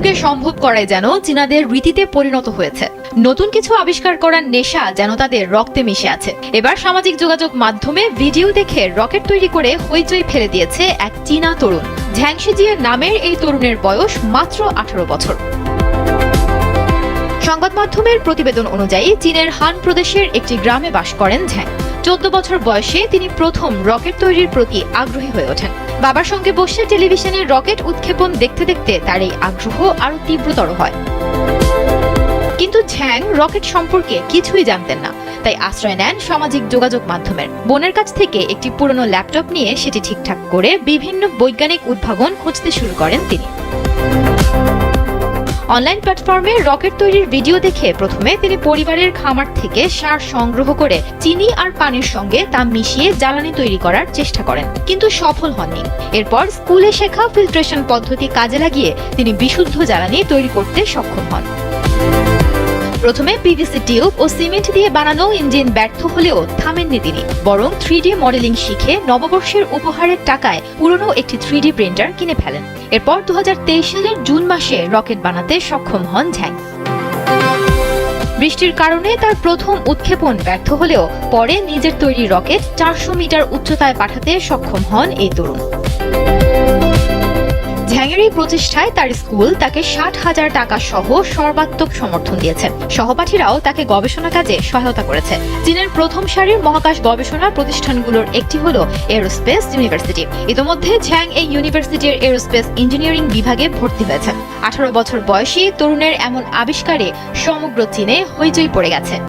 যুগে সম্ভব করায় যেন চীনাদের রীতিতে পরিণত হয়েছে। নতুন কিছু আবিষ্কার করার নেশা যেন তাদের রক্তে মিশে আছে। এবার সামাজিক যোগাযোগ মাধ্যমে ভিডিও দেখে রকেট তৈরি করে হইচই ফেলে দিয়েছে এক চীনা তরুণ। ঝ্যাং শিজিয়ে নামের এই তরুণের বয়স মাত্র 18 বছর। সংবাদ মাধ্যমের প্রতিবেদন অনুযায়ী চীনের হান প্রদেশের একটি গ্রামে বাস করেন ঝ্যাং। 14 বছর বয়সে তিনি প্রথম রকেট তৈরির প্রতি আগ্রহী হয়ে ওঠেন। বাবার সঙ্গে বসে টেলিভিশনে রকেট উৎক্ষেপণ দেখতে দেখতে তার এই আগ্রহ আরো তীব্রতর হয়। কিন্তু ঝ্যাং রকেট সম্পর্কে কিছুই জানতেন না, তাই আশ্রয় নেন সামাজিক যোগাযোগ মাধ্যমের। বোনের কাছ থেকে একটি পুরনো ল্যাপটপ নিয়ে সেটি ঠিকঠাক করে বিভিন্ন বৈজ্ঞানিক উদ্ভাবন খুঁজতে শুরু করেন তিনি। অনলাইন প্ল্যাটফর্মে রকেট তৈরির ভিডিও দেখে প্রথমে তিনি পরিবারের খামার থেকে সার সংগ্রহ করে চিনি আর পানির সঙ্গে তা মিশিয়ে জ্বালানি তৈরি করার চেষ্টা করেন, কিন্তু সফল হননি। এরপর স্কুলে শেখা ফিল্ট্রেশন পদ্ধতি কাজে লাগিয়ে তিনি বিশুদ্ধ জ্বালানি তৈরি করতে সক্ষম হন। প্রথমে পিভিসি টিউব ও সিমেন্ট দিয়ে বানানো ইঞ্জিন ব্যর্থ হলেও থামেননি তিনি, বরং 3D মডেলিং শিখে নববর্ষের উপহারের টাকায় পুরনো একটি 3D প্রিন্টার কিনে ফেলেন। এরপর 2023 সালের জুন মাসে রকেট বানাতে সক্ষম হন ঝ্যাং। বৃষ্টির কারণে তার প্রথম উৎক্ষেপণ ব্যর্থ হলেও পরে নিজের তৈরি রকেট 400 মিটার উচ্চতায় পাঠাতে সক্ষম হন এই তরুণ। ঝ্যাংয়ের এই প্রচেষ্টায় তার স্কুল তাকে 60,000 টাকা সহ সর্বাত্মক সমর্থন দিয়েছে। সহপাঠীরাও তাকে গবেষণা কাজে সহায়তা করেছে। চীনের প্রথম সারির মহাকাশ গবেষণা প্রতিষ্ঠানগুলোর একটি হলো এরোস্পেস ইউনিভার্সিটি। ইতোমধ্যে ঝ্যাং এই ইউনিভার্সিটির এরোস্পেস ইঞ্জিনিয়ারিং বিভাগে ভর্তি হয়েছেন। 18 বছর বয়সী তরুণের এমন আবিষ্কারে সমগ্র চীনে হইচই পড়ে গেছে।